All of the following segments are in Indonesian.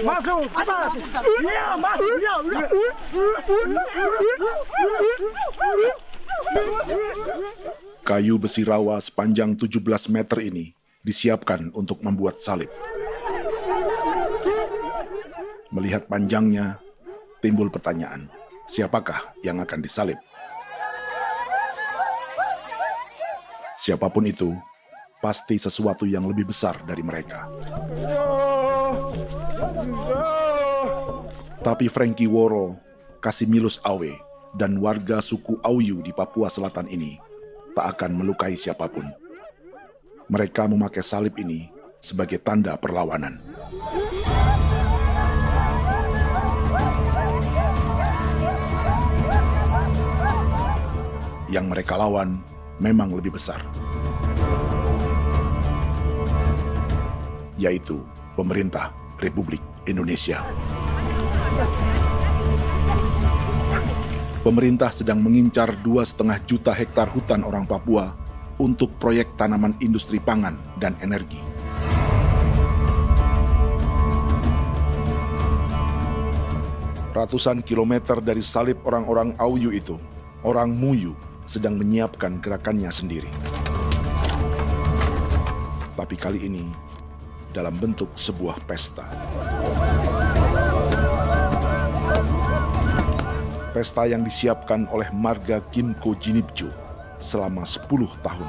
Masuk. Iya, masuk. Iya, udah. Kayu besi rawa sepanjang 17 meter ini disiapkan untuk membuat salib. Melihat panjangnya, timbul pertanyaan, siapakah yang akan disalib? Siapapun itu, pasti sesuatu yang lebih besar dari mereka. Tapi Frankie Woro, Casimilus Awe, dan warga suku Auyu di Papua Selatan ini tak akan melukai siapapun. Mereka memakai salib ini sebagai tanda perlawanan. Yang mereka lawan memang lebih besar, yaitu pemerintah Republik Indonesia. Pemerintah sedang mengincar 2,5 juta hektar hutan orang Papua untuk proyek tanaman industri pangan dan energi. Ratusan kilometer dari salib orang-orang Auyu itu, orang Muyu sedang menyiapkan gerakannya sendiri. Tapi kali ini dalam bentuk sebuah pesta. Pesta yang disiapkan oleh marga Kimco Jinibju selama 10 tahun.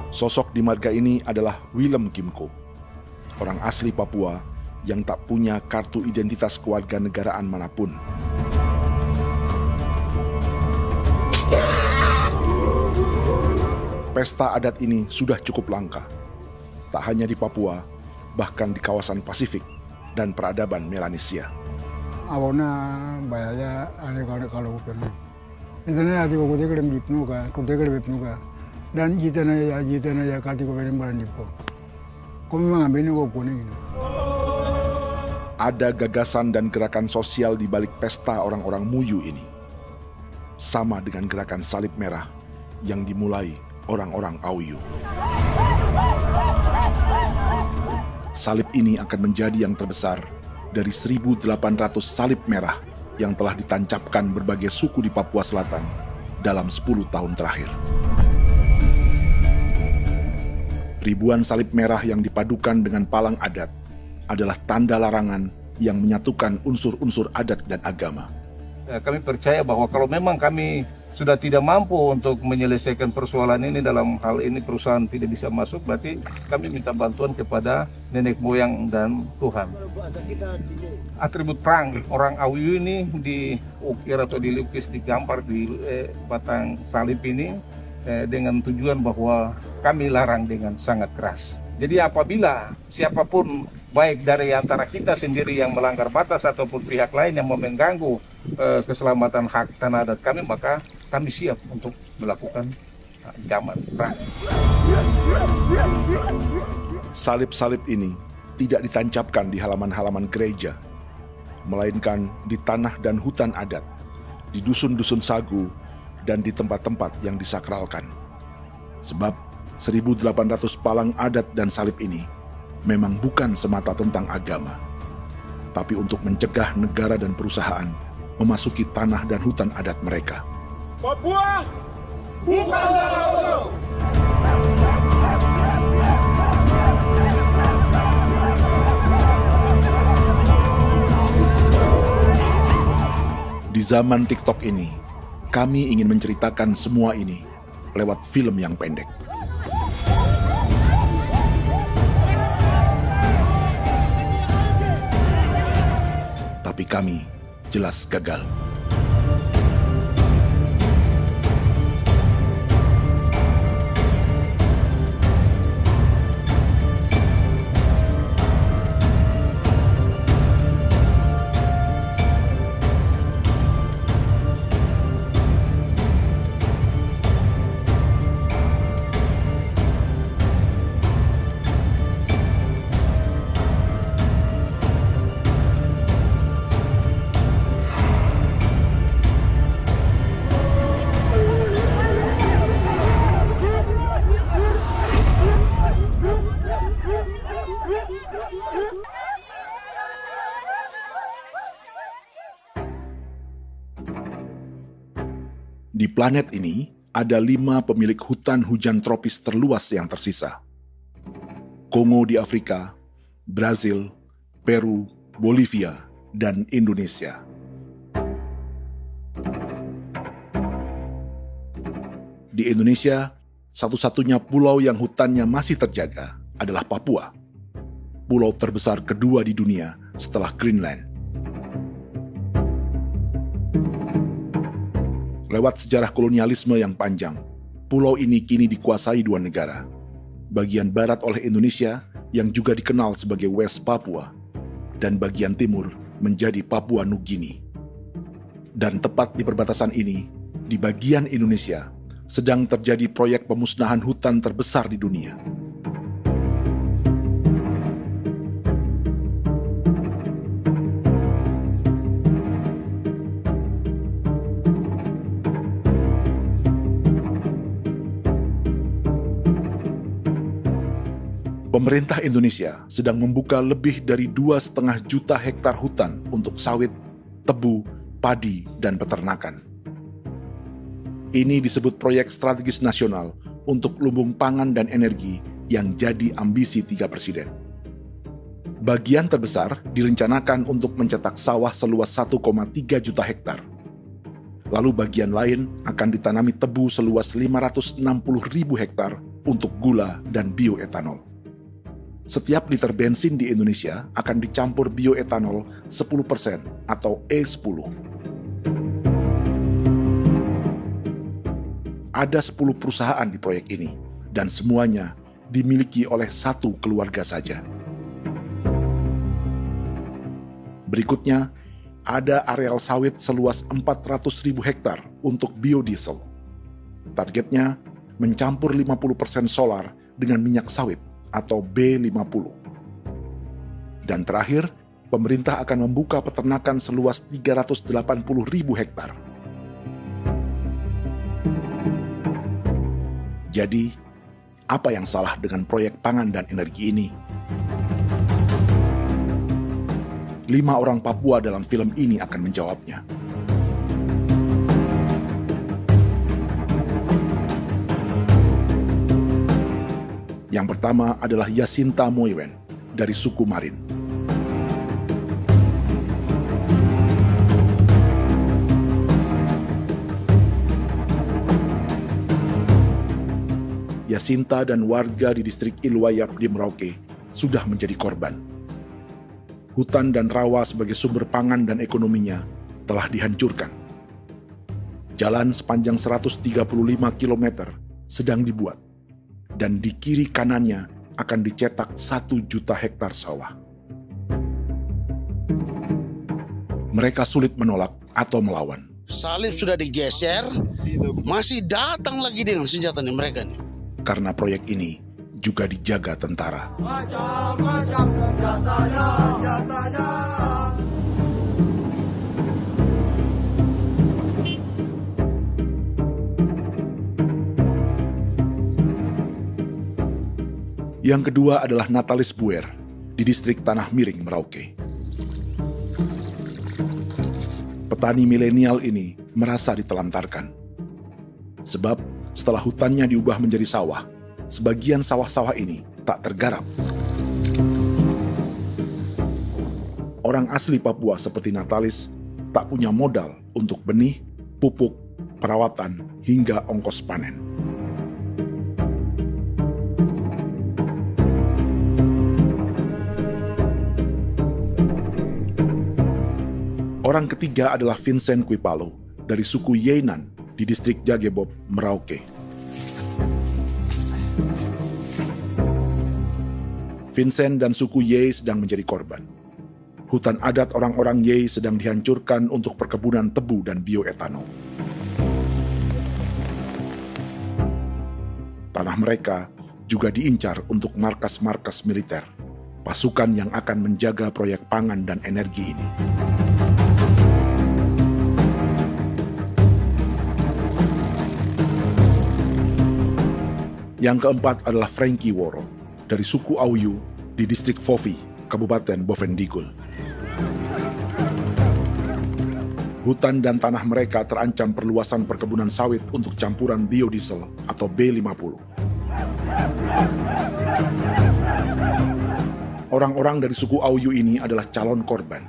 Sosok di marga ini adalah Willem Kimco, orang asli Papua yang tak punya kartu identitas kewarganegaraan manapun. Pesta adat ini sudah cukup langka. Tak hanya di Papua, bahkan di kawasan Pasifik dan peradaban Melanesia. Awalnya bayarnya kalau pernah. Internet ada kode kerem bipnuka, dan jitana ya kati ko berem baran dipo. Kami mengambil ko kuning. Ada gagasan dan gerakan sosial di balik pesta orang-orang Muyu ini. Sama dengan gerakan salib merah yang dimulai orang-orang Auyu. Salib ini akan menjadi yang terbesar dari 1.800 salib merah yang telah ditancapkan berbagai suku di Papua Selatan dalam 10 tahun terakhir. Ribuan salib merah yang dipadukan dengan palang adat adalah tanda larangan yang menyatukan unsur-unsur adat dan agama. Kami percaya bahwa kalau memang kami sudah tidak mampu untuk menyelesaikan persoalan ini, dalam hal ini perusahaan tidak bisa masuk, berarti kami minta bantuan kepada nenek moyang dan Tuhan. Atribut perang orang Auyu ini diukir atau dilukis, digambar di batang salib ini dengan tujuan bahwa kami larang dengan sangat keras. Jadi apabila siapapun, baik dari antara kita sendiri yang melanggar batas ataupun pihak lain yang mengganggu keselamatan hak tanah adat kami, maka kami siap untuk melakukan ancaman perang. Salib-salib ini tidak ditancapkan di halaman-halaman gereja, melainkan di tanah dan hutan adat, di dusun-dusun sagu, dan di tempat-tempat yang disakralkan. Sebab 1.800 palang adat dan salib ini memang bukan semata tentang agama, tapi untuk mencegah negara dan perusahaan memasuki tanah dan hutan adat mereka. Papua bukan negara kosong. Di zaman TikTok ini, kami ingin menceritakan semua ini lewat film yang pendek. Tapi kami jelas gagal. Di planet ini, ada 5 pemilik hutan hujan tropis terluas yang tersisa. Kongo di Afrika, Brazil, Peru, Bolivia, dan Indonesia. Di Indonesia, satu-satunya pulau yang hutannya masih terjaga adalah Papua, pulau terbesar kedua di dunia setelah Greenland. Lewat sejarah kolonialisme yang panjang, pulau ini kini dikuasai 2 negara. Bagian barat oleh Indonesia yang juga dikenal sebagai West Papua, dan bagian timur menjadi Papua Nugini. Dan tepat di perbatasan ini, di bagian Indonesia, sedang terjadi proyek pemusnahan hutan terbesar di dunia. Pemerintah Indonesia sedang membuka lebih dari 2,5 juta hektar hutan untuk sawit, tebu, padi, dan peternakan. Ini disebut proyek strategis nasional untuk lumbung pangan dan energi yang jadi ambisi 3 presiden. Bagian terbesar direncanakan untuk mencetak sawah seluas 1,3 juta hektar. Lalu bagian lain akan ditanami tebu seluas 560.000 hektar untuk gula dan bioetanol. Setiap liter bensin di Indonesia akan dicampur bioetanol 10% atau E10. Ada 10 perusahaan di proyek ini, dan semuanya dimiliki oleh 1 keluarga saja. Berikutnya, ada areal sawit seluas 400.000 hektar untuk biodiesel. Targetnya mencampur 50% solar dengan minyak sawit atau B50. Dan terakhir, pemerintah akan membuka peternakan seluas 380.000 hektar. Jadi, apa yang salah dengan proyek pangan dan energi ini? 5 orang Papua dalam film ini akan menjawabnya. Yang pertama adalah Yasinta Moiwen dari suku Marin. Yasinta dan warga di distrik Ilwayap di Merauke sudah menjadi korban. Hutan dan rawa sebagai sumber pangan dan ekonominya telah dihancurkan. Jalan sepanjang 135 km sedang dibuat, dan di kiri kanannya akan dicetak 1 juta hektar sawah. Mereka sulit menolak atau melawan. Salib sudah digeser, masih datang lagi dengan senjata mereka nih. Karena proyek ini juga dijaga tentara. Macam-macam senjatanya. Yang kedua adalah Natalis Buer di distrik Tanah Miring, Merauke. Petani milenial ini merasa ditelantarkan. Sebab setelah hutannya diubah menjadi sawah, sebagian sawah-sawah ini tak tergarap. Orang asli Papua seperti Natalis tak punya modal untuk benih, pupuk, perawatan, hingga ongkos panen. Orang ketiga adalah Vincent Kuipalo dari suku Yenan di distrik Jagebob, Merauke. Vincent dan suku Ye sedang menjadi korban. Hutan adat orang-orang Ye sedang dihancurkan untuk perkebunan tebu dan bioetanol. Tanah mereka juga diincar untuk markas-markas militer, pasukan yang akan menjaga proyek pangan dan energi ini. Yang keempat adalah Frankie Woro dari suku Auyu di distrik Fofi, Kabupaten Bovendigul. Hutan dan tanah mereka terancam perluasan perkebunan sawit untuk campuran biodiesel atau B50. Orang-orang dari suku Auyu ini adalah calon korban.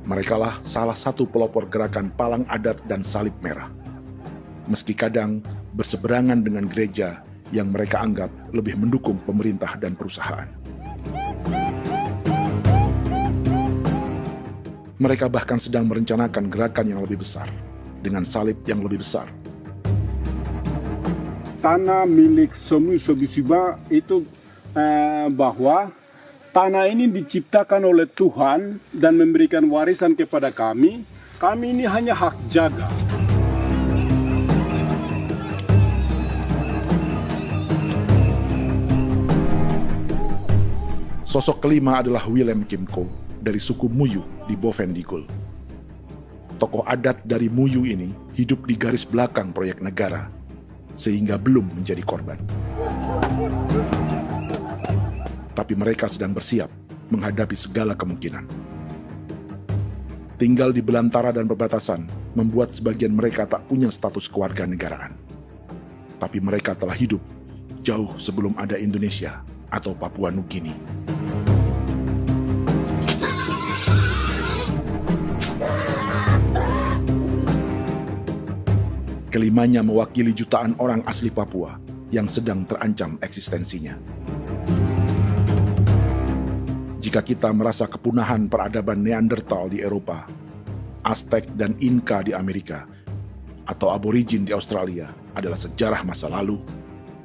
Merekalah salah satu pelopor gerakan Palang Adat dan Salib Merah. Meski kadang berseberangan dengan gereja yang mereka anggap lebih mendukung pemerintah dan perusahaan. Mereka bahkan sedang merencanakan gerakan yang lebih besar, dengan salib yang lebih besar. Tanah milik Somu Sobisiba itu bahwa tanah ini diciptakan oleh Tuhan dan memberikan warisan kepada kami. Kami ini hanya hak jaga. Sosok kelima adalah Willem Kimco dari suku Muyu di Bovendigul. Tokoh adat dari Muyu ini hidup di garis belakang proyek negara, sehingga belum menjadi korban. Tapi mereka sedang bersiap menghadapi segala kemungkinan. Tinggal di belantara dan perbatasan membuat sebagian mereka tak punya status kewarganegaraan. Tapi mereka telah hidup jauh sebelum ada Indonesia atau Papua Nugini. Kelimanya mewakili jutaan orang asli Papua yang sedang terancam eksistensinya. Jika kita merasa kepunahan peradaban Neanderthal di Eropa, Aztec dan Inca di Amerika, atau aborigin di Australia adalah sejarah masa lalu,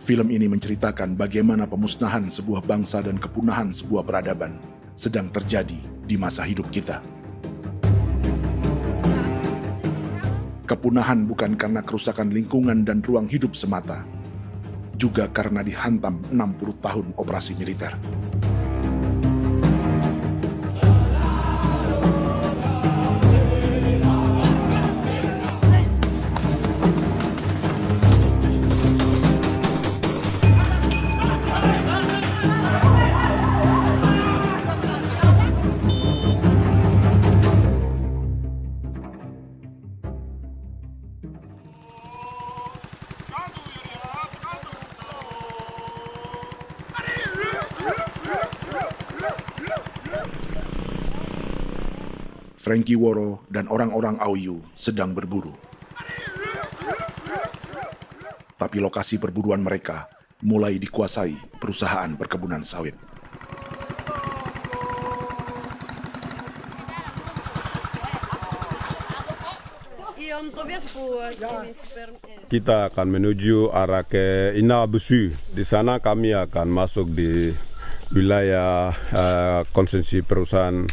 film ini menceritakan bagaimana pemusnahan sebuah bangsa dan kepunahan sebuah peradaban sedang terjadi di masa hidup kita. Kepunahan bukan karena kerusakan lingkungan dan ruang hidup semata, juga karena dihantam 60 tahun operasi militer. Frankie Woro dan orang-orang Auyu sedang berburu. Tapi lokasi perburuan mereka mulai dikuasai perusahaan perkebunan sawit. Kita akan menuju arah ke Inabusu. Di sana kami akan masuk di wilayah konsesi perusahaan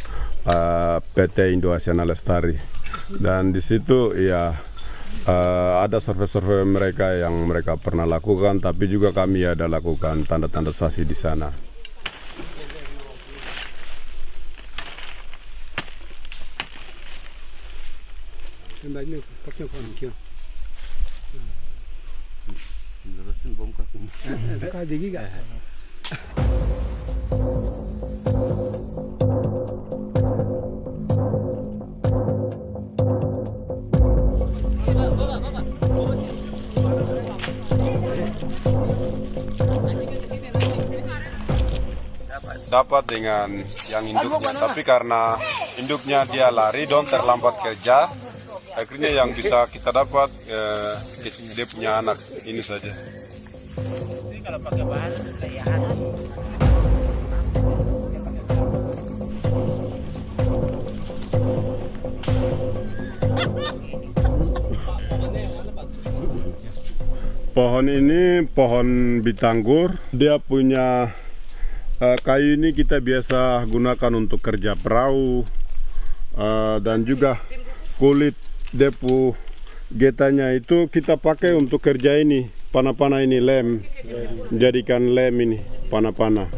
PT Indo Asiana Lestari, dan di situ ya ada survei-survei mereka yang mereka pernah lakukan, tapi juga kami ada lakukan tanda-tanda saksi di sana. Dapat dengan yang induknya, tapi karena induknya dia lari dan terlambat kerja, akhirnya yang bisa kita dapat dia punya anak ini saja. Ini kalau pakai bahan kayak hasil. Pohon ini pohon bitanggur, dia punya kayu ini kita biasa gunakan untuk kerja perahu, dan juga kulit depu getanya itu kita pakai untuk kerja ini, panah-panah ini lem, jadikan lem ini, panah-panah.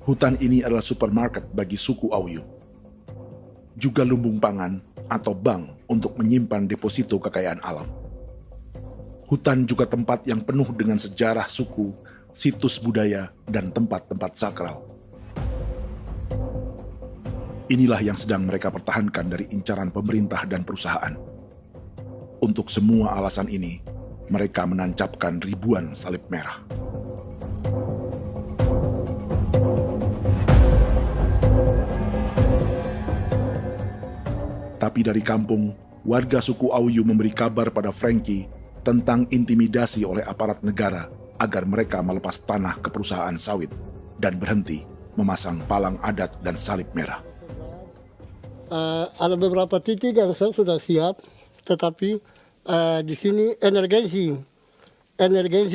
Hutan ini adalah supermarket bagi suku Auyu. Juga lumbung pangan atau bank untuk menyimpan deposito kekayaan alam. Hutan juga tempat yang penuh dengan sejarah suku, situs budaya, dan tempat-tempat sakral. Inilah yang sedang mereka pertahankan dari incaran pemerintah dan perusahaan. Untuk semua alasan ini, mereka menancapkan ribuan salib merah. Tapi dari kampung, warga suku Auyu memberi kabar pada Frankie tentang intimidasi oleh aparat negara agar mereka melepas tanah ke perusahaan sawit dan berhenti memasang palang adat dan salib merah. Ada beberapa titik yang saya sudah siap, tetapi di sini emergensi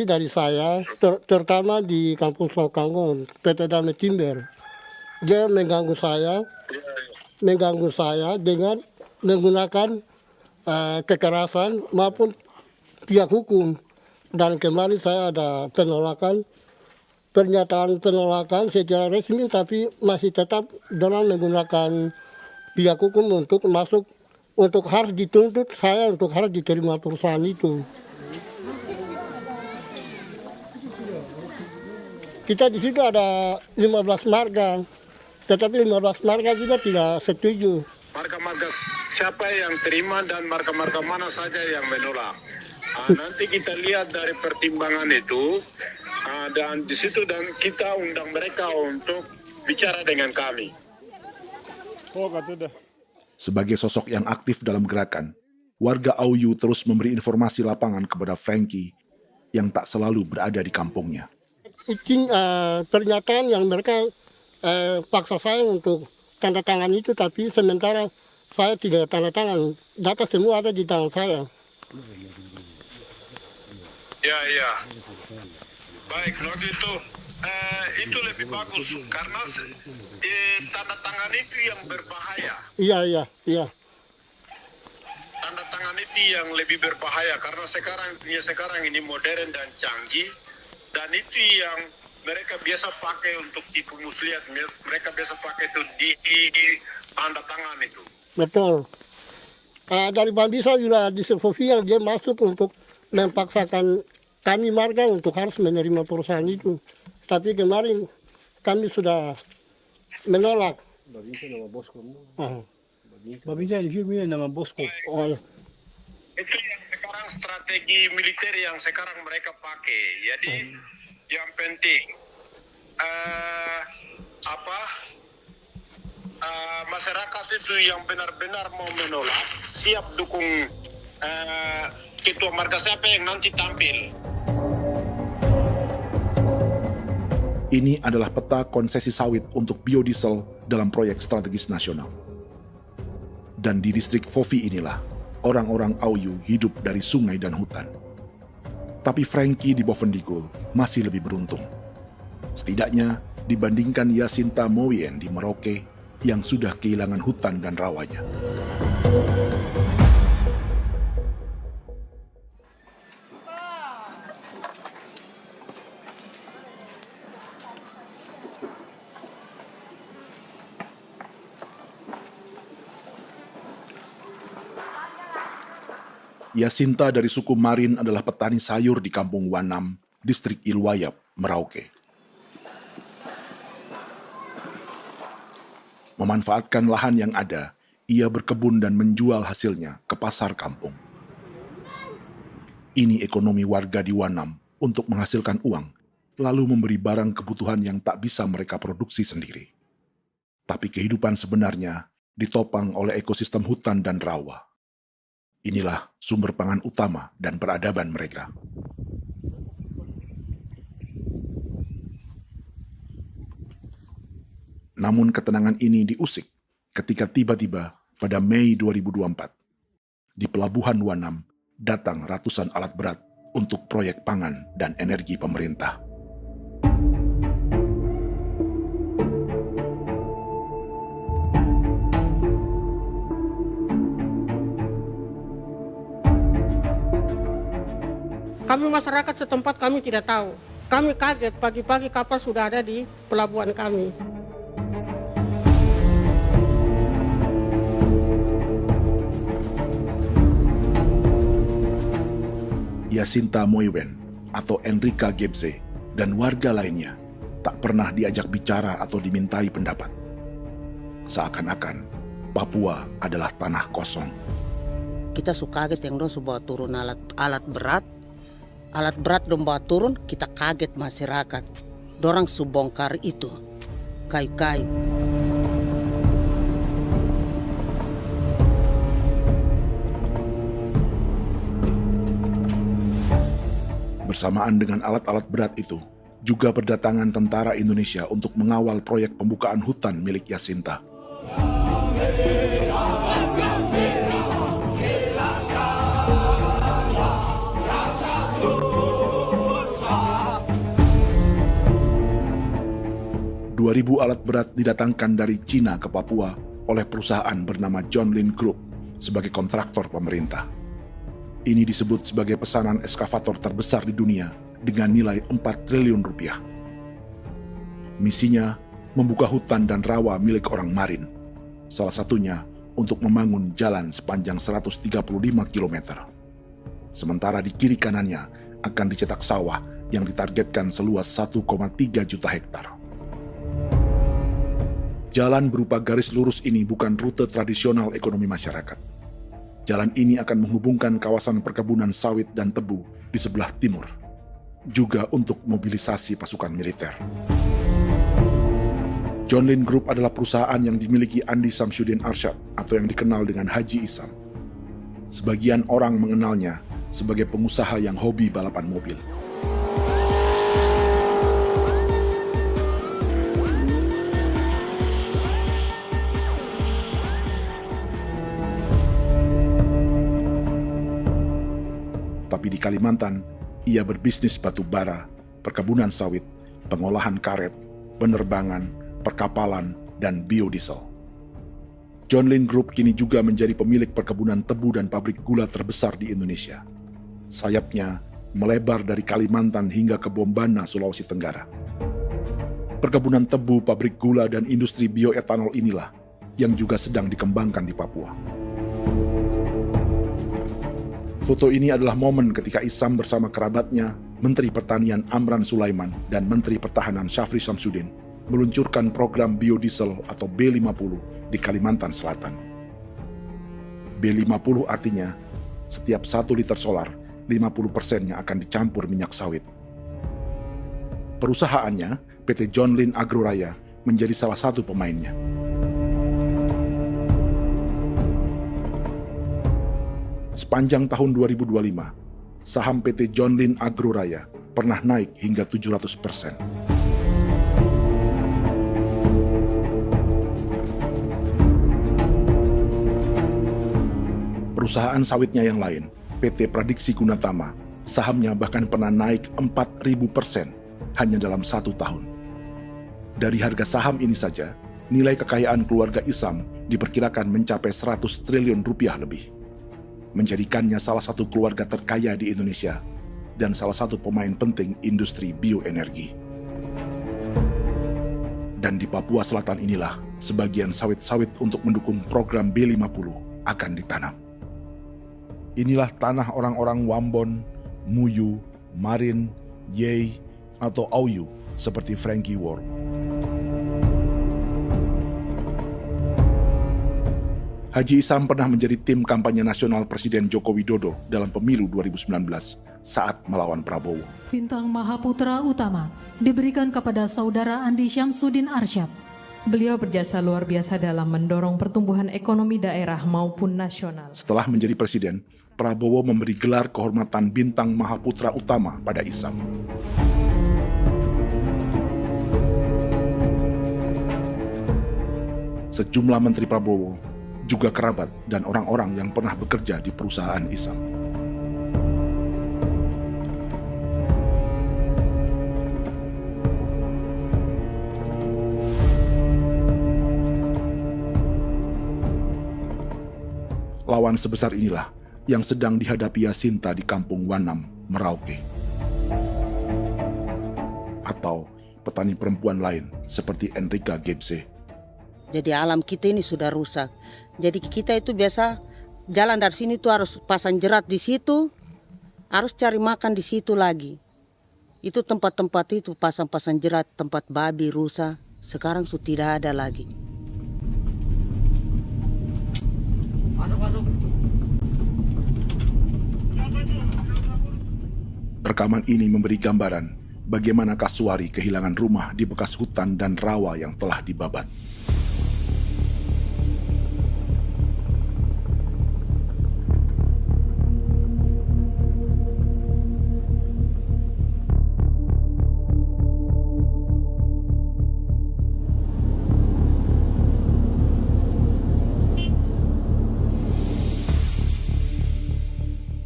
dari saya, terutama di Kampung Sokangon, PT Damai Timber. Dia mengganggu saya dengan menggunakan kekerasan maupun pihak hukum. Dan kemarin saya ada pernyataan penolakan secara resmi, tapi masih tetap dengan menggunakan pihak hukum untuk masuk, untuk harus dituntut saya untuk harus diterima perusahaan itu. Kita di situ ada 15 marga, tetapi 15 marga juga tidak setuju. Marga-marga siapa yang terima dan marga-marga mana saja yang menolak. Nanti kita lihat dari pertimbangan itu, dan di situ dan kita undang mereka untuk bicara dengan kami. Sebagai sosok yang aktif dalam gerakan, warga Auyu terus memberi informasi lapangan kepada Frankie yang tak selalu berada di kampungnya. Izin pernyataan yang mereka paksa saya untuk tanda tangan itu, tapi sementara saya tidak tanda tangan. Data semua ada di tangan saya. Ya. Baik, kalau gitu itu lebih bagus karena tanda tangan itu yang berbahaya. Iya. Tanda tangan itu yang lebih berbahaya karena sekarang ini modern dan canggih, dan itu yang mereka biasa pakai untuk tipu muslihat. Mereka biasa pakai itu di tanda tangan itu. Betul. Dari Bambisa juga di Sofia dia masuk untuk memaksakan kami marga untuk harus menerima perusahaan itu. Tapi kemarin kami sudah menolak. Babinsa nama bosku. Babinsa di sini nama bosku. Itu yang sekarang strategi militer yang sekarang mereka pakai. Jadi yang penting masyarakat itu yang benar-benar mau menolak siap dukung ketua marga siapa yang nanti tampil. Ini adalah peta konsesi sawit untuk biodiesel dalam proyek strategis nasional. Dan di distrik Fofi inilah, orang-orang Auyu hidup dari sungai dan hutan. Tapi Frankie di Bovendigul masih lebih beruntung. Setidaknya dibandingkan Yasinta Moyen di Merauke yang sudah kehilangan hutan dan rawanya. Yasinta dari suku Marin adalah petani sayur di Kampung Wanam, distrik Ilwayap, Merauke. Memanfaatkan lahan yang ada, ia berkebun dan menjual hasilnya ke pasar kampung. Ini ekonomi warga di Wanam untuk menghasilkan uang, lalu memberi barang kebutuhan yang tak bisa mereka produksi sendiri. Tapi kehidupan sebenarnya ditopang oleh ekosistem hutan dan rawa. Inilah sumber pangan utama dan peradaban mereka. Namun ketenangan ini diusik ketika tiba-tiba pada Mei 2024, di Pelabuhan Wanam datang ratusan alat berat untuk proyek pangan dan energi pemerintah. Kami masyarakat setempat kami tidak tahu. Kami kaget pagi-pagi kapal sudah ada di pelabuhan kami. Yasinta Moywen atau Enrika Gebze dan warga lainnya tak pernah diajak bicara atau dimintai pendapat. Seakan-akan Papua adalah tanah kosong. Kita suka kaget yang dong bawa turun alat berat dong bawa turun, kita kaget masyarakat. Dorang subongkar itu kayu-kayu. Bersamaan dengan alat-alat berat itu, juga berdatangan tentara Indonesia untuk mengawal proyek pembukaan hutan milik Jacinta. Ribu alat berat didatangkan dari Cina ke Papua oleh perusahaan bernama John Lin Group sebagai kontraktor pemerintah. Ini disebut sebagai pesanan eskavator terbesar di dunia dengan nilai 4 triliun rupiah. Misinya membuka hutan dan rawa milik orang Marin, salah satunya untuk membangun jalan sepanjang 135 km. Sementara di kiri kanannya akan dicetak sawah yang ditargetkan seluas 1,3 juta hektar. Jalan berupa garis lurus ini bukan rute tradisional ekonomi masyarakat. Jalan ini akan menghubungkan kawasan perkebunan sawit dan tebu di sebelah timur, juga untuk mobilisasi pasukan militer. John Lin Group adalah perusahaan yang dimiliki Andi Samsudin Arsyad atau yang dikenal dengan Haji Isam. Sebagian orang mengenalnya sebagai pengusaha yang hobi balapan mobil. Tapi di Kalimantan, ia berbisnis batu bara, perkebunan sawit, pengolahan karet, penerbangan, perkapalan, dan biodiesel. John Lin Group kini juga menjadi pemilik perkebunan tebu dan pabrik gula terbesar di Indonesia. Sayapnya melebar dari Kalimantan hingga ke Bombana, Sulawesi Tenggara. Perkebunan tebu, pabrik gula, dan industri bioetanol inilah yang juga sedang dikembangkan di Papua. Foto ini adalah momen ketika Isam bersama kerabatnya, Menteri Pertanian Amran Sulaiman dan Menteri Pertahanan Syafri Samsudin meluncurkan program biodiesel atau B50 di Kalimantan Selatan. B50 artinya setiap 1 liter solar, 50%-nya akan dicampur minyak sawit. Perusahaannya, PT John Lin Agroraya, menjadi salah satu pemainnya. Sepanjang tahun 2025, saham PT John Lin Agroraya pernah naik hingga 700%. Perusahaan sawitnya yang lain, PT Pradiksi Gunatama, sahamnya bahkan pernah naik 4.000% hanya dalam 1 tahun. Dari harga saham ini saja, nilai kekayaan keluarga Isam diperkirakan mencapai 100 triliun rupiah lebih, menjadikannya salah satu keluarga terkaya di Indonesia dan salah satu pemain penting industri bioenergi. Dan di Papua Selatan inilah sebagian sawit-sawit untuk mendukung program B50 akan ditanam. Inilah tanah orang-orang Wambon, Muyu, Marin, Yei, atau Auyu seperti Frankie Ward. Haji Isam pernah menjadi tim kampanye nasional Presiden Joko Widodo dalam pemilu 2019 saat melawan Prabowo. Bintang Mahaputra Utama diberikan kepada Saudara Andi Syamsuddin Arsyad. Beliau berjasa luar biasa dalam mendorong pertumbuhan ekonomi daerah maupun nasional. Setelah menjadi presiden, Prabowo memberi gelar kehormatan Bintang Mahaputra Utama pada Isam. Sejumlah menteri Prabowo, juga kerabat dan orang-orang yang pernah bekerja di perusahaan Isam. Lawan sebesar inilah yang sedang dihadapi Jacinta di kampung Wanam, Merauke. Atau petani perempuan lain seperti Enrika Gebze. Jadi alam kita ini sudah rusak. Jadi kita itu biasa jalan dari sini tuh harus pasang jerat di situ, harus cari makan di situ lagi. Itu tempat-tempat itu pasang-pasang jerat, tempat babi, rusa, sekarang sudah tidak ada lagi. Rekaman ini memberi gambaran bagaimana Kasuari kehilangan rumah di bekas hutan dan rawa yang telah dibabat.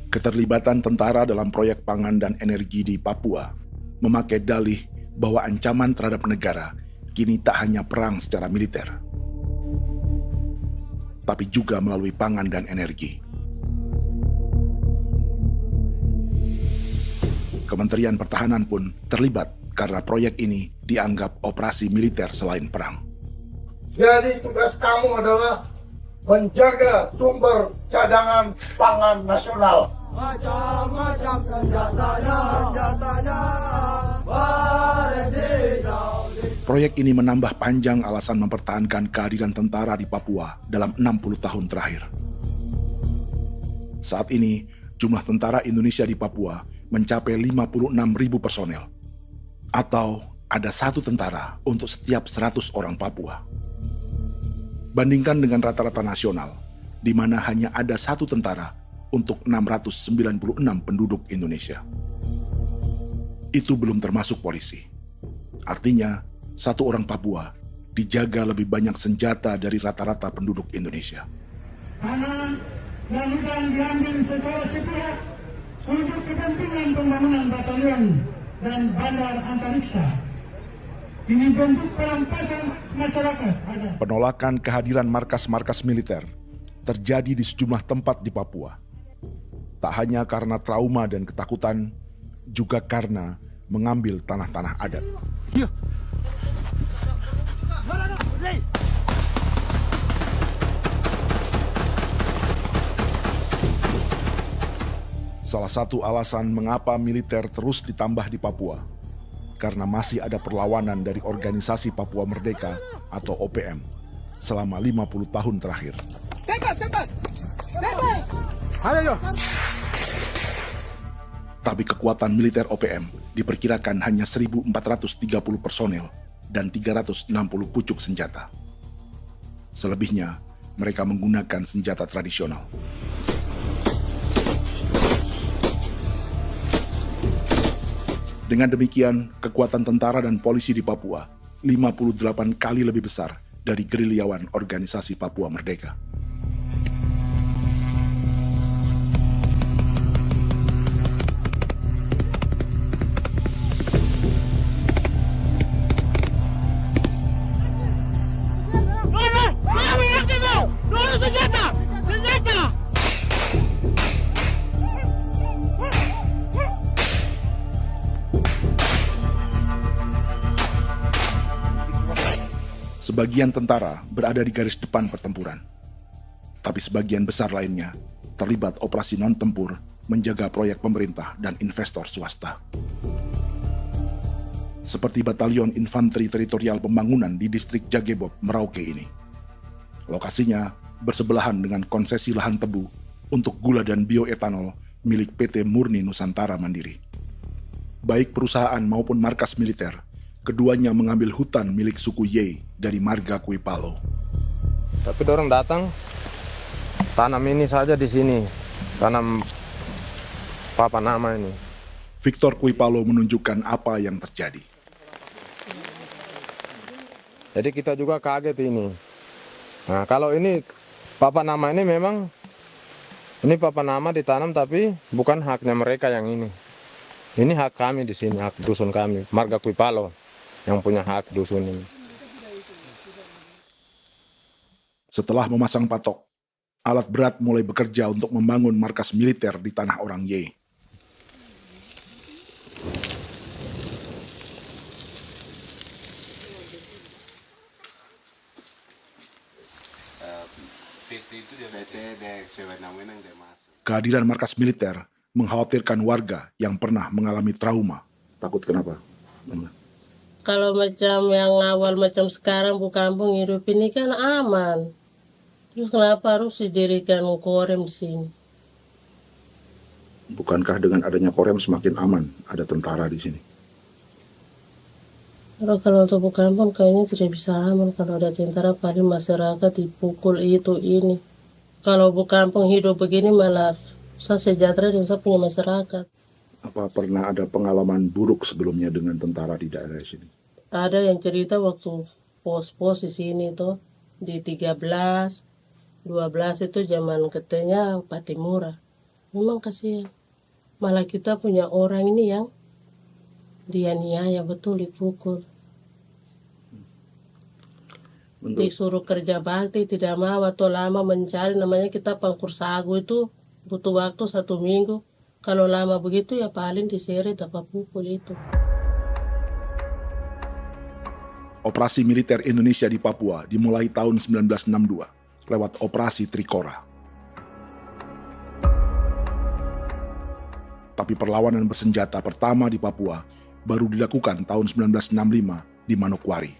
Keterlibatan tentara dalam proyek pangan dan energi di Papua memakai dalih bahwa ancaman terhadap negara kini tak hanya perang secara militer, tapi juga melalui pangan dan energi. Kementerian Pertahanan pun terlibat karena proyek ini dianggap operasi militer selain perang. Jadi tugas kamu adalah menjaga sumber cadangan pangan nasional. Macam-macam senjatanya, Proyek ini menambah panjang alasan mempertahankan kehadiran tentara di Papua dalam 60 tahun terakhir. Saat ini, jumlah tentara Indonesia di Papua mencapai 56.000 personel, atau ada 1 tentara untuk setiap 100 orang Papua. Bandingkan dengan rata-rata nasional, di mana hanya ada 1 tentara untuk 696 penduduk Indonesia. Itu belum termasuk polisi. Artinya, 1 orang Papua dijaga lebih banyak senjata dari rata-rata penduduk Indonesia. Tanah dan hutan diambil secara sepihak untuk kepentingan pembangunan batalion dan bandar antariksa. Ini bentuk perampasan masyarakat. Penolakan kehadiran markas-markas militer terjadi di sejumlah tempat di Papua. Tak hanya karena trauma dan ketakutan, juga karena mengambil tanah-tanah adat. Salah satu alasan mengapa militer terus ditambah di Papua, karena masih ada perlawanan dari Organisasi Papua Merdeka atau OPM selama 50 tahun terakhir. Ayo. Tapi kekuatan militer OPM diperkirakan hanya 1.430 personel dan 360 pucuk senjata. Selebihnya, mereka menggunakan senjata tradisional. Dengan demikian, kekuatan tentara dan polisi di Papua 58 kali lebih besar dari gerilyawan Organisasi Papua Merdeka. Sebagian tentara berada di garis depan pertempuran, tapi sebagian besar lainnya terlibat operasi non-tempur menjaga proyek pemerintah dan investor swasta. Seperti Batalion Infanteri Teritorial Pembangunan di distrik Jagebob, Merauke ini. Lokasinya bersebelahan dengan konsesi lahan tebu untuk gula dan bioetanol milik PT Murni Nusantara Mandiri. Baik perusahaan maupun markas militer, keduanya mengambil hutan milik suku Ye dari marga Kuipalo. Tapi dorong datang, tanam ini saja di sini, tanam papan nama ini. Victor Kuipalo menunjukkan apa yang terjadi. Jadi kita juga kaget ini. Nah, kalau ini papan nama ini memang, ini papan nama ditanam tapi bukan haknya mereka yang ini. Ini hak kami di sini, hak dusun kami, marga Kuipalo yang punya hak dusun ini. Setelah memasang patok, alat berat mulai bekerja untuk membangun markas militer di tanah orang Ye. Kehadiran markas militer mengkhawatirkan warga yang pernah mengalami trauma. Takut kenapa? Kalau macam yang awal macam sekarang bu kampung hidup ini kan aman. Terus kenapa harus didirikan korem di sini? Bukankah dengan adanya Korem semakin aman ada tentara di sini? Kalau untuk kampung kayaknya tidak bisa aman kalau ada tentara, paling masyarakat dipukul itu ini. Kalau kampung hidup begini malah saya sejahtera dan saya punya masyarakat. Apa pernah ada pengalaman buruk sebelumnya dengan tentara di daerah sini? Ada yang cerita waktu pos-pos di sini tuh di 13, 12 itu zaman katanya Patimura. Memang kasihan. Malah kita punya orang ini yang dianiaya betul, dipukul. Disuruh kerja bakti tidak mau atau lama mencari, namanya kita pangkur sagu itu butuh waktu 1 minggu. Kalau lama begitu ya paling diseret apa pukul itu. Operasi militer Indonesia di Papua dimulai tahun 1962 lewat Operasi Trikora. Tapi perlawanan bersenjata pertama di Papua baru dilakukan tahun 1965 di Manokwari.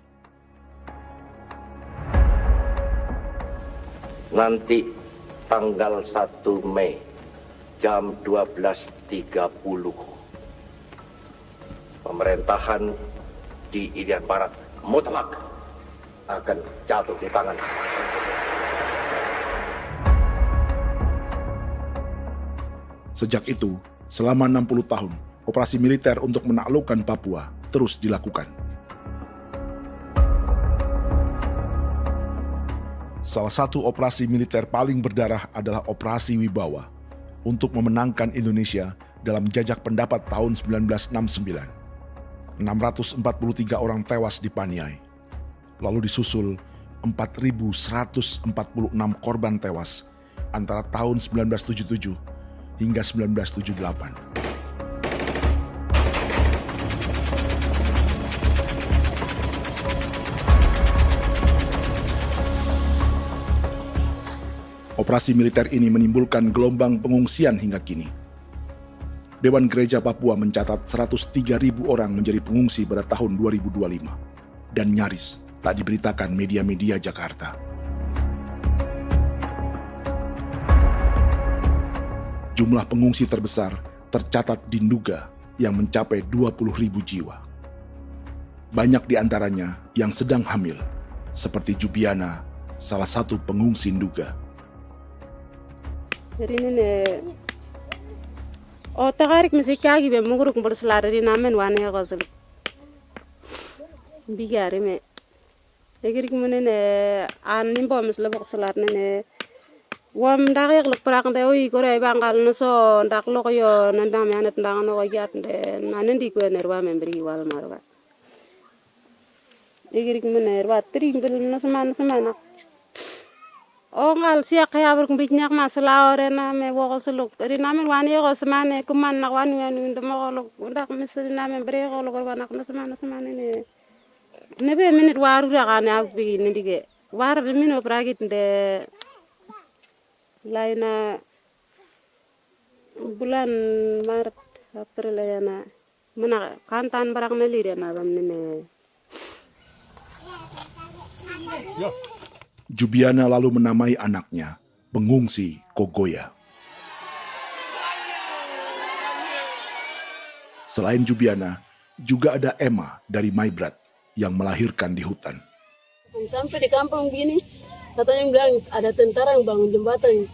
Nanti tanggal 1 Mei jam 12.30 pemerintahan di Irian Barat mutlak akan jatuh di tangan. Sejak itu, selama 60 tahun, operasi militer untuk menaklukkan Papua terus dilakukan. Salah satu operasi militer paling berdarah adalah Operasi Wibawa untuk memenangkan Indonesia dalam jajak pendapat tahun 1969. 643 orang tewas di Paniai. Lalu disusul 4.146 korban tewas antara tahun 1977 hingga 1978. Operasi militer ini menimbulkan gelombang pengungsian hingga kini. Dewan Gereja Papua mencatat 103.000 orang menjadi pengungsi pada tahun 2025 dan nyaris tak diberitakan media-media Jakarta. Jumlah pengungsi terbesar tercatat di Nduga yang mencapai 20.000 jiwa. Banyak di antaranya yang sedang hamil, seperti Jubiana, salah satu pengungsi Nduga. Jadi ini takarik masih kaki be muguruk berselari di namen wane kosel. Bigari me. Egirik mana ne anim bom selebok selar ne. Wam dak yak lek prak de oi kore bangal no so dak lok yo nandam yanet ndang no yat de nanen di ko nerwa membri wal marwa. Egirik mana nerwa tri bel no semana. Ngal siya kaya berkumpit nyak masalah orena me wako suluk. Ri namen wani ko semane kuman nak wani ndemo ko ndak misri namen bre ko ko nak no semane ne. Nebe minit waru da kan ab bi ni dige. War de mino pragit de laina bulan Maret April yana mana kantan barang na lire na bam ne. Jubiana lalu menamai anaknya pengungsi Kogoya. Selain Jubiana, juga ada Emma dari Maibrat yang melahirkan di hutan. Sampai di kampung gini, katanya bilang ada tentara yang bangun jembatan.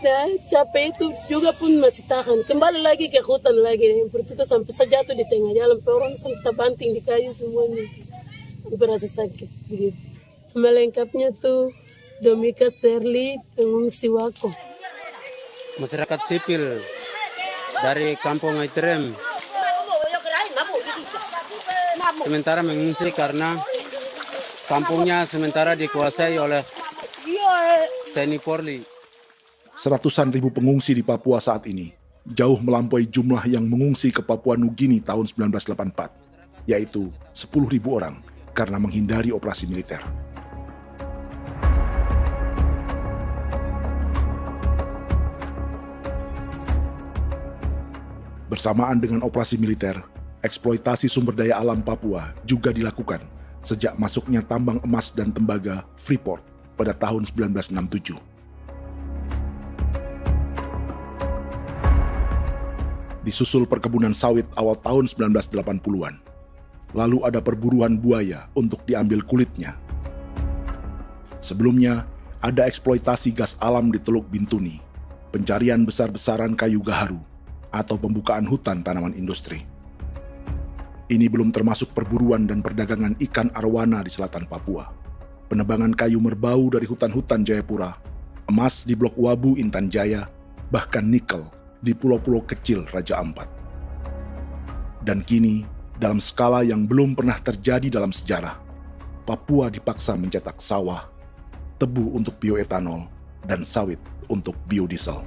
Nah, capek itu juga pun masih tahan. Kembali lagi ke hutan lagi. Seperti itu sampai sejatuh di tengah jalan. Orang sampai banting di kayu semuanya. Berasa sakit begitu. Melengkapnya tuh Domika Serli, pengungsi Wako. Masyarakat sipil dari kampung Aitrem sementara mengungsi karena kampungnya sementara dikuasai oleh TNI Polri. Seratusan ribu pengungsi di Papua saat ini jauh melampaui jumlah yang mengungsi ke Papua Nugini tahun 1984, yaitu 10.000 orang karena menghindari operasi militer. Bersamaan dengan operasi militer, eksploitasi sumber daya alam Papua juga dilakukan sejak masuknya tambang emas dan tembaga Freeport pada tahun 1967. Disusul perkebunan sawit awal tahun 1980-an. Lalu ada perburuan buaya untuk diambil kulitnya. Sebelumnya, ada eksploitasi gas alam di Teluk Bintuni, pencarian besar-besaran kayu gaharu, atau pembukaan hutan tanaman industri. Ini belum termasuk perburuan dan perdagangan ikan arwana di selatan Papua, penebangan kayu merbau dari hutan-hutan Jayapura, emas di Blok Wabu Intan Jaya, bahkan nikel di pulau-pulau kecil Raja Ampat. Dan kini, dalam skala yang belum pernah terjadi dalam sejarah, Papua dipaksa mencetak sawah, tebu untuk bioetanol, dan sawit untuk biodiesel.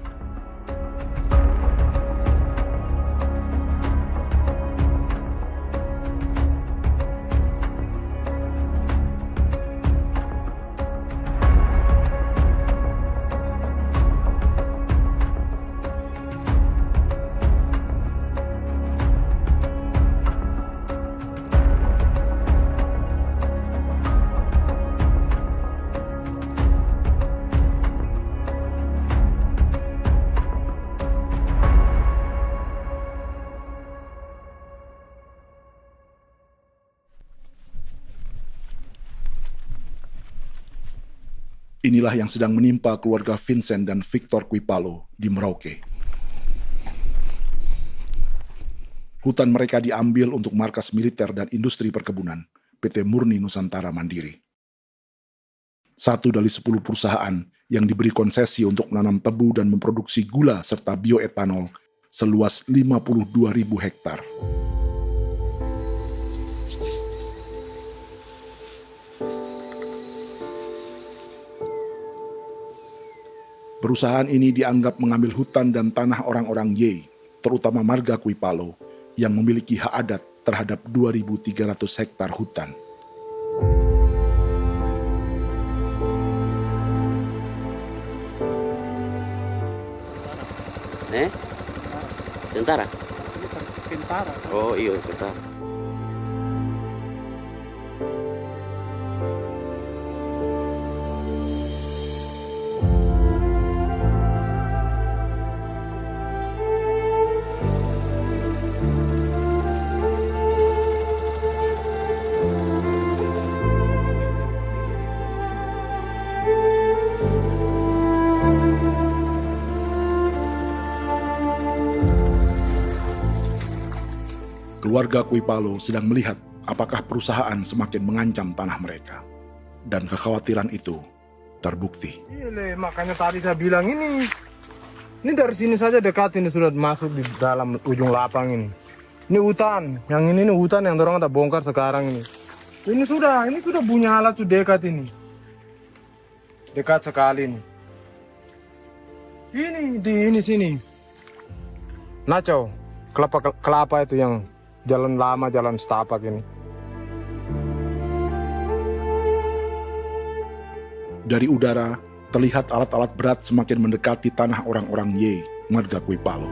Inilah yang sedang menimpa keluarga Vincent dan Victor Kuipalo di Merauke. Hutan mereka diambil untuk markas militer dan industri perkebunan, PT Murni Nusantara Mandiri. 1 dari 10 perusahaan yang diberi konsesi untuk menanam tebu dan memproduksi gula serta bioetanol seluas 52.000 hektar. Perusahaan ini dianggap mengambil hutan dan tanah orang-orang Ye, terutama marga Kuipalo, yang memiliki hak adat terhadap 2.300 hektar hutan. Tentara? Tentara. Oh iya, tentara. Keluarga Kuipalo sedang melihat apakah perusahaan semakin mengancam tanah mereka. Dan kekhawatiran itu terbukti. Iya, makanya tadi saya bilang ini dari sini saja dekat, ini sudah masuk di dalam ujung lapang ini. Ini hutan, yang ini hutan yang orang ada bongkar sekarang ini. Ini sudah punya alat sudah dekat ini. Dekat sekali ini. Ini di sini. Nacau, kelapa itu yang jalan lama, jalan setapak ini. Dari udara, terlihat alat-alat berat semakin mendekati tanah orang-orang Ye, marga Kuipalo.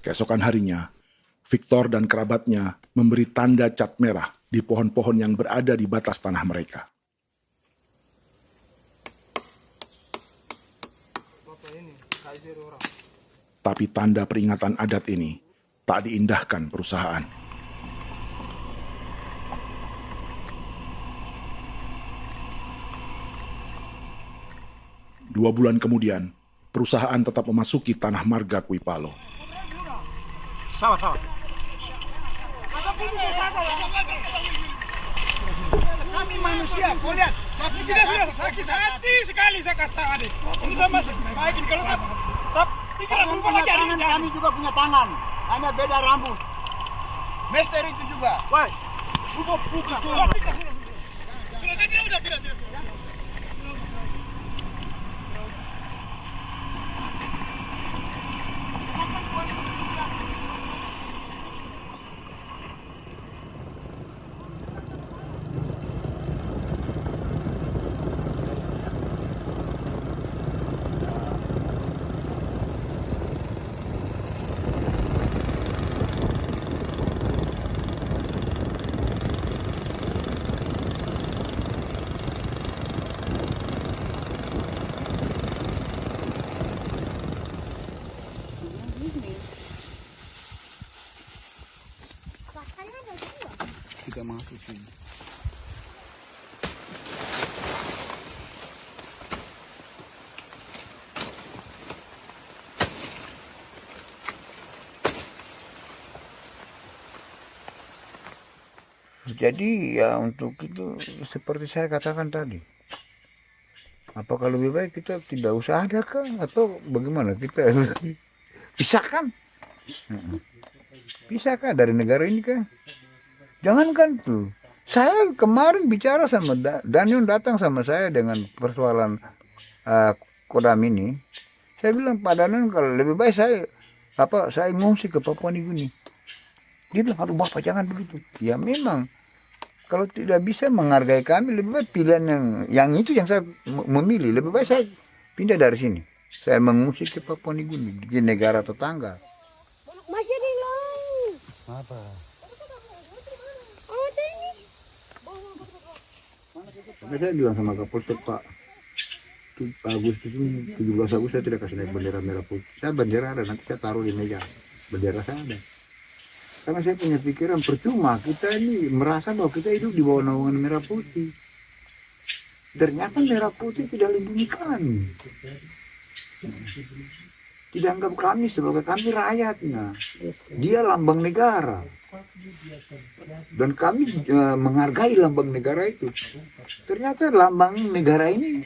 Keesokan harinya, Victor dan kerabatnya memberi tanda cat merah di pohon-pohon yang berada di batas tanah mereka. Tapi tanda peringatan adat ini tak diindahkan perusahaan. Dua bulan kemudian, perusahaan tetap memasuki tanah marga Kuipalo. Sama. Kami manusia, kau lihat. Tapi tidak sudah sakit hati sekali saya kata adik. Ini sama baik ini kalau tidak berubah lagi adik. Kami juga punya tangan, hanya beda rambut. Mister itu juga. Wah, buka. Tidak. masuk sini. Jadi ya untuk itu seperti saya katakan tadi, apakah lebih baik kita tidak usah ada kan atau bagaimana, kita pisahkan, pisahkan dari negara ini kan, jangankan tuh. Saya kemarin bicara sama Daniel, datang sama saya dengan persoalan Kodam ini. Saya bilang Pak Daniel, kalau lebih baik saya ngungsi ke Papua Nugini. Dia bilang, aduh Bapak jangan begitu. Ya memang, kalau tidak bisa menghargai kami, lebih baik pilihan yang itu yang saya memilih. Lebih baik saya pindah dari sini. Saya mengungsi ke Papua Nugini, di negara tetangga. Masih di laut. Apa? Ada ini. Tapi saya bilang sama Kapolsek, Pak, Agustus ini, 17 Agustus saya tidak kasih naik bendera merah putih. Saya bendera ada, nanti saya taruh di meja. Bendera saya ada. Karena saya punya pikiran percuma kita ini merasa bahwa kita hidup di bawah naungan merah putih. Ternyata merah putih tidak lindungi kami. Tidak anggap kami sebagai kami rakyatnya. Dia lambang negara. Dan kami menghargai lambang negara itu. Ternyata lambang negara ini,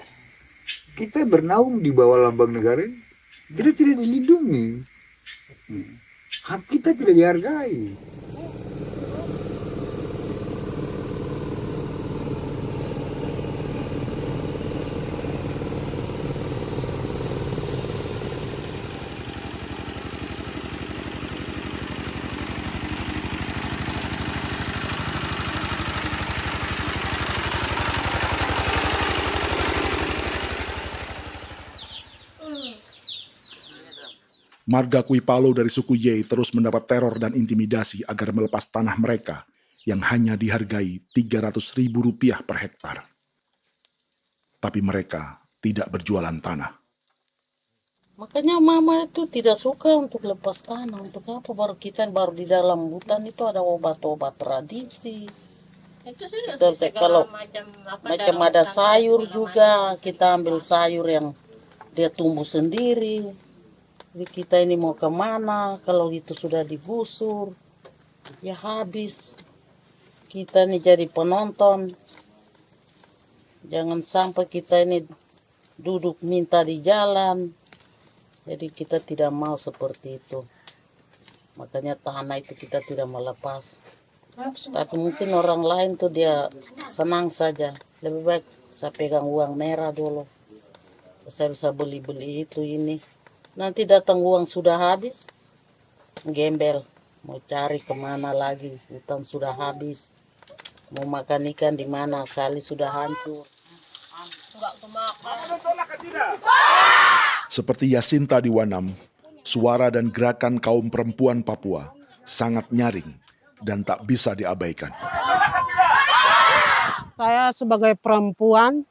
kita bernaung di bawah lambang negara ini, kita tidak dilindungi. Hak kita tidak dihargai. Marga Kuipalo dari suku Ye terus mendapat teror dan intimidasi agar melepas tanah mereka yang hanya dihargai Rp300.000 per hektar. Tapi mereka tidak berjualan tanah. Makanya mama itu tidak suka untuk lepas tanah. Untuk apa? Baru di dalam hutan itu ada obat-obat tradisi. Itu sudah Kalau macam ada sayur juga, kita ambil sayur yang dia tumbuh sendiri. Jadi kita ini mau kemana, kalau itu sudah digusur, ya habis. Kita ini jadi penonton. Jangan sampai kita ini duduk minta di jalan. Jadi kita tidak mau seperti itu. Makanya tanah itu kita tidak melepas. Tapi mungkin orang lain tuh dia senang saja. Lebih baik saya pegang uang merah dulu. Saya bisa beli-beli itu ini. Nanti datang uang sudah habis, gembel, mau cari kemana lagi, hutan sudah habis, mau makan ikan di mana, kali sudah hancur. Seperti Yasinta di Wanam, suara dan gerakan kaum perempuan Papua sangat nyaring dan tak bisa diabaikan. Saya sebagai perempuan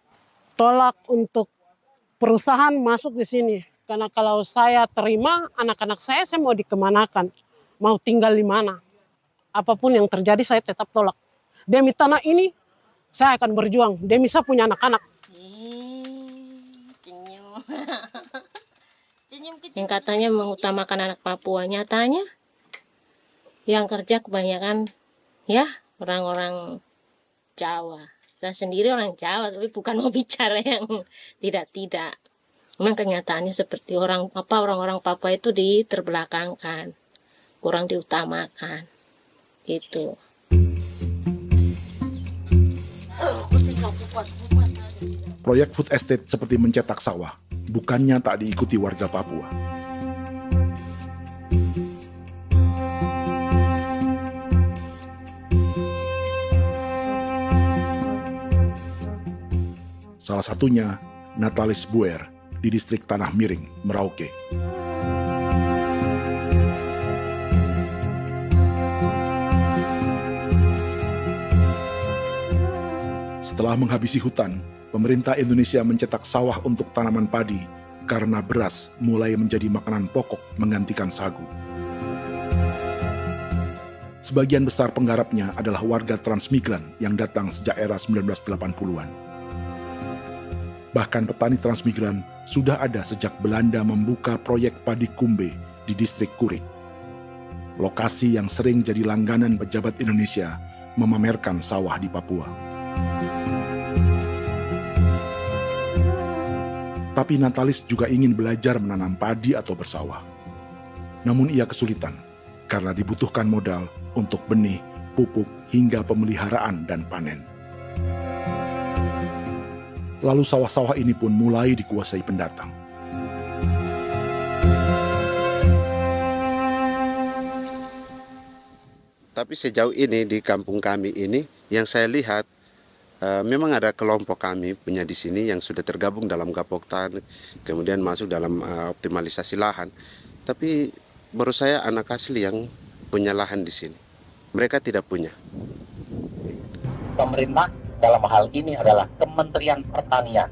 tolak untuk perusahaan masuk di sini. Karena kalau saya terima anak-anak saya mau dikemanakan, mau tinggal di mana. Apapun yang terjadi saya tetap tolak. Demi tanah ini saya akan berjuang, demi saya punya anak-anak. Yang katanya mengutamakan anak Papua, nyatanya yang kerja kebanyakan ya orang-orang Jawa. Dan sendiri orang Jawa, tapi bukan mau bicara yang tidak-tidak. Memang kenyataannya seperti orang-orang Papua itu diterbelakangkan, kurang diutamakan, gitu. Proyek food estate seperti mencetak sawah, bukannya tak diikuti warga Papua. Salah satunya Natalis Buer di distrik Tanah Miring, Merauke. Setelah menghabisi hutan, pemerintah Indonesia mencetak sawah untuk tanaman padi karena beras mulai menjadi makanan pokok menggantikan sagu. Sebagian besar penggarapnya adalah warga transmigran yang datang sejak era 1980-an. Bahkan petani transmigran sudah ada sejak Belanda membuka proyek padi kumbe di distrik Kurik. Lokasi yang sering jadi langganan pejabat Indonesia memamerkan sawah di Papua. Tapi Natalis juga ingin belajar menanam padi atau bersawah. Namun ia kesulitan karena dibutuhkan modal untuk benih, pupuk, hingga pemeliharaan dan panen. Lalu sawah-sawah ini pun mulai dikuasai pendatang. Tapi sejauh ini di kampung kami ini yang saya lihat memang ada kelompok kami punya di sini yang sudah tergabung dalam Gapoktan, kemudian masuk dalam optimalisasi lahan. Tapi baru saya anak asli yang punya lahan di sini. Mereka tidak punya. Pemerintah dalam hal ini adalah Kementerian Pertanian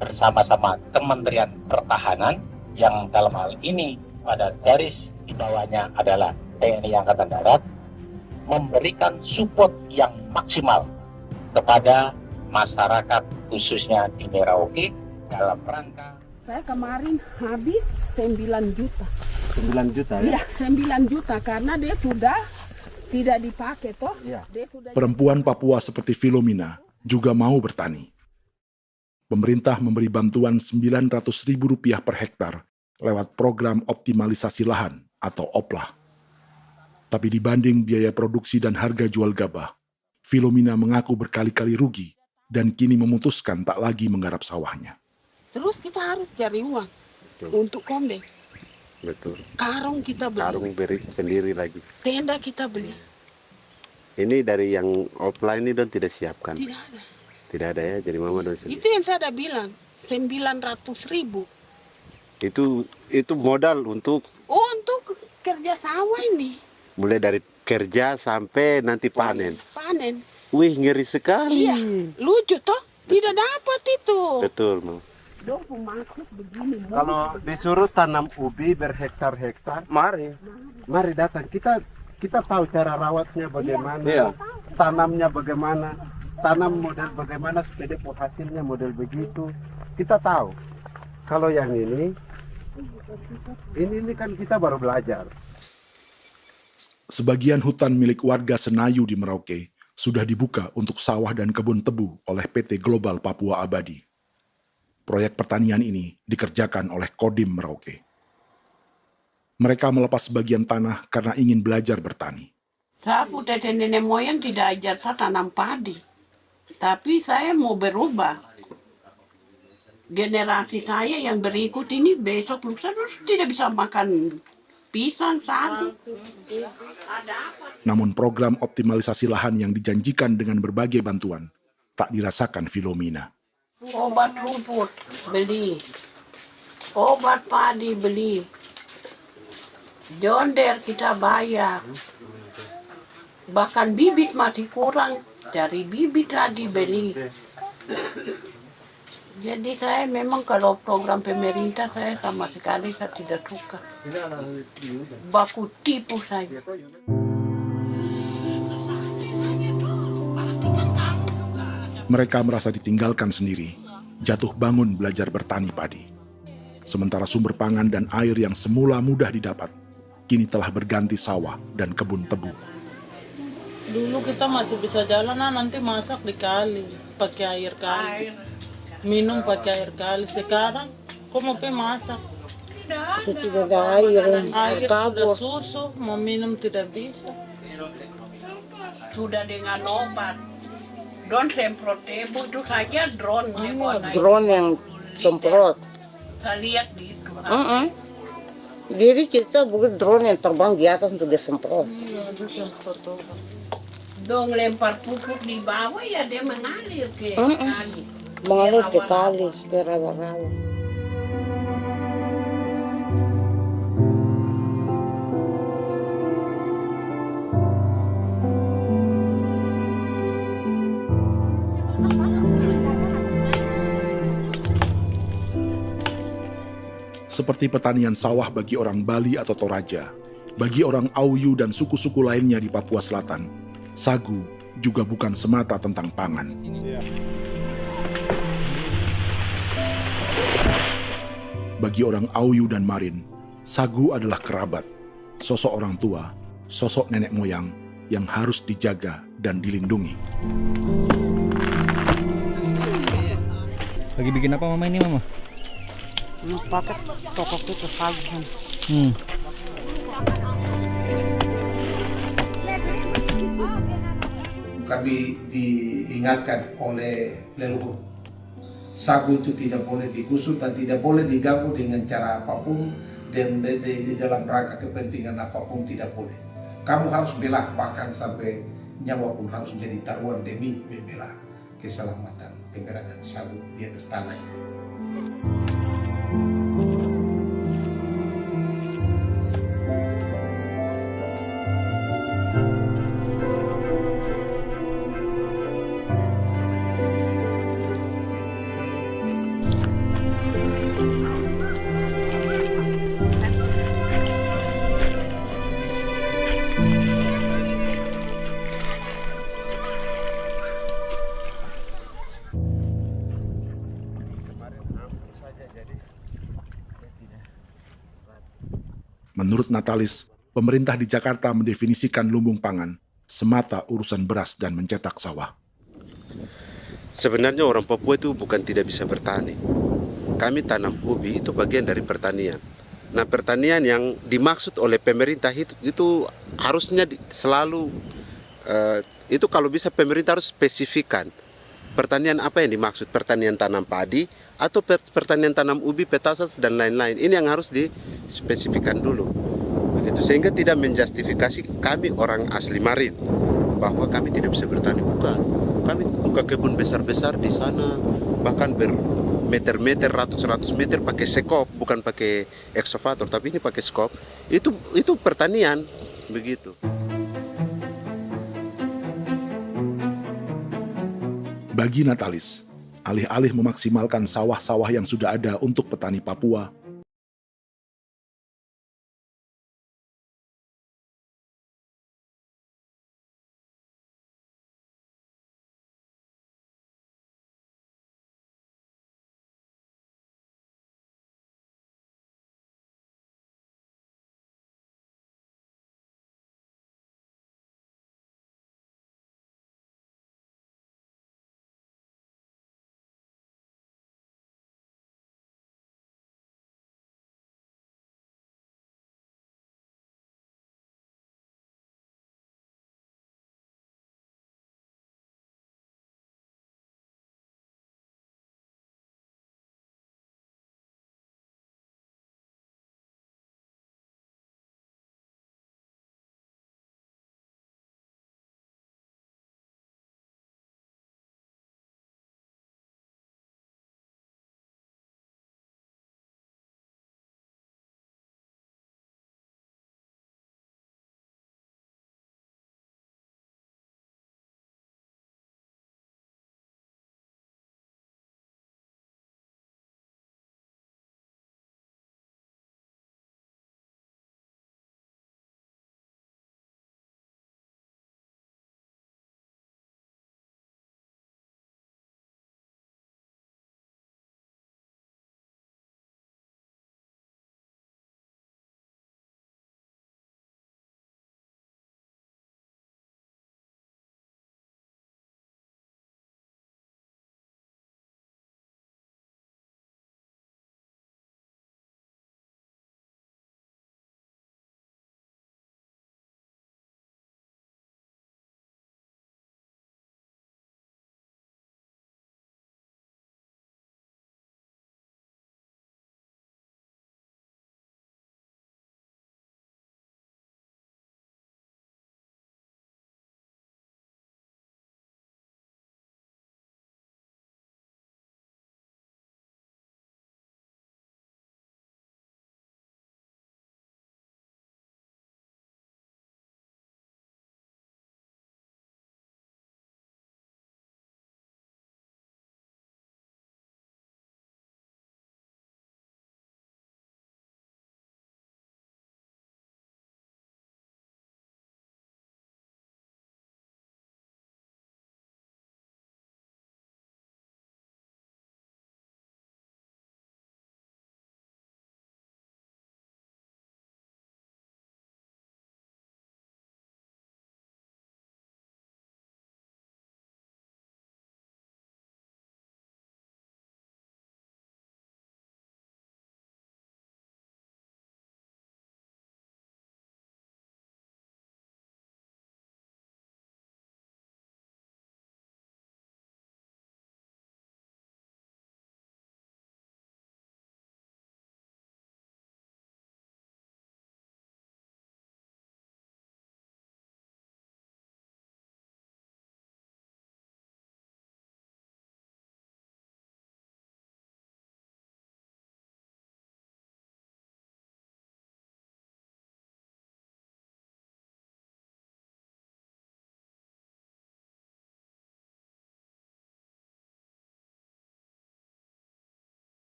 bersama-sama Kementerian Pertahanan yang dalam hal ini pada garis di bawahnya adalah TNI Angkatan Darat, memberikan support yang maksimal kepada masyarakat khususnya di Merauke dalam rangka. Saya kemarin habis 9 juta. 9 juta ya? Iya, 9 juta karena dia sudah tidak dipakai toh. Ya. Perempuan Papua seperti Filomina juga mau bertani. Pemerintah memberi bantuan Rp900.000 per hektar lewat program optimalisasi lahan atau OPLAH. Tapi dibanding biaya produksi dan harga jual gabah, Filomina mengaku berkali-kali rugi dan kini memutuskan tak lagi menggarap sawahnya. Terus kita harus cari uang untuk kombe. Betul. Karung kita beli. Karung beri sendiri lagi. Tenda kita beli. Ini dari yang offline ini don tidak siapkan. Tidak ada. Tidak ada ya, jadi mama don sendiri. Itu yang saya udah bilang, 900.000. Itu modal untuk kerja sawah ini. Mulai dari kerja sampai nanti panen. Panen. Wih, ngeri sekali. Iya, lucu toh? Tidak dapat itu. Betul, Mam. Kalau disuruh tanam ubi berhektar-hektar, mari datang. Kita tahu cara rawatnya bagaimana, iya. Tanamnya bagaimana, tanam model bagaimana supaya hasilnya model begitu. Kita tahu. Kalau yang ini kan kita baru belajar. Sebagian hutan milik warga Senayu di Merauke sudah dibuka untuk sawah dan kebun tebu oleh PT Global Papua Abadi. Proyek pertanian ini dikerjakan oleh Kodim Merauke. Mereka melepas sebagian tanah karena ingin belajar bertani. Saya punya nenek moyang tidak ajar saya tanam padi. Tapi saya mau berubah. Generasi saya yang berikut ini besok lusa tidak bisa makan pisang, sagu. Namun program optimalisasi lahan yang dijanjikan dengan berbagai bantuan tak dirasakan Filomina. Obat rumput beli, obat padi beli, jonder kita bayar, bahkan bibit masih kurang, cari bibit lagi beli. Jadi saya memang kalau program pemerintah saya sama sekali saya tidak suka. Baku tipu saya. Mereka merasa ditinggalkan sendiri, jatuh bangun belajar bertani padi. Sementara sumber pangan dan air yang semula mudah didapat, kini telah berganti sawah dan kebun tebu. Dulu kita masih bisa jalan, nanti masak di kali, pakai air kali. Minum pakai air kali. Sekarang, kok mau masak? Tidak ada air. Air sudah susu, mau minum tidak bisa. Sudah dengan obat. Drone semprot tebu itu saja drone. Drone yang semprot. Saya lihat di itu. Jadi kita bukan drone yang terbang di atas untuk disemprot. Iya, itu semprot obat. Dong lempar pupuk di bawah ya dia mengalir ke kali. Mengalir ke kali, ke rawa-rawa. Seperti pertanian sawah bagi orang Bali atau Toraja, Bagi orang Auyu dan suku-suku lainnya di Papua Selatan, sagu juga bukan semata tentang pangan. Bagi orang Auyu dan Marin, sagu adalah kerabat, sosok orang tua, sosok nenek moyang yang harus dijaga dan dilindungi. Lagi bikin apa mama ini mama? Pakai toko itu sagu. Kami diingatkan oleh leluhur, sagu itu tidak boleh digusur dan tidak boleh diganggu dengan cara apapun, dan di dalam rangka kepentingan apapun tidak boleh. Kamu harus bela, bahkan sampai nyawa pun harus menjadi taruhan demi membela keselamatan pemberangan sagu di atas tanah ini. Menurut Natalis, pemerintah di Jakarta mendefinisikan lumbung pangan semata urusan beras dan mencetak sawah. Sebenarnya orang Papua itu bukan tidak bisa bertani. Kami tanam ubi itu bagian dari pertanian. Nah, pertanian yang dimaksud oleh pemerintah itu harusnya selalu, itu kalau bisa pemerintah harus spesifikkan. Pertanian apa yang dimaksud? Pertanian tanam padi atau pertanian tanam ubi, petasan dan lain-lain. Ini yang harus dispesifikkan dulu. Begitu, sehingga tidak menjustifikasi kami orang asli Marin bahwa kami tidak bisa bertani. Bukan. Kami buka kebun besar-besar di sana, bahkan bermeter-meter, ratus-ratus meter pakai sekop, bukan pakai ekskavator, tapi ini pakai skop. Itu pertanian, begitu. Bagi Natalis, alih-alih memaksimalkan sawah-sawah yang sudah ada untuk petani Papua,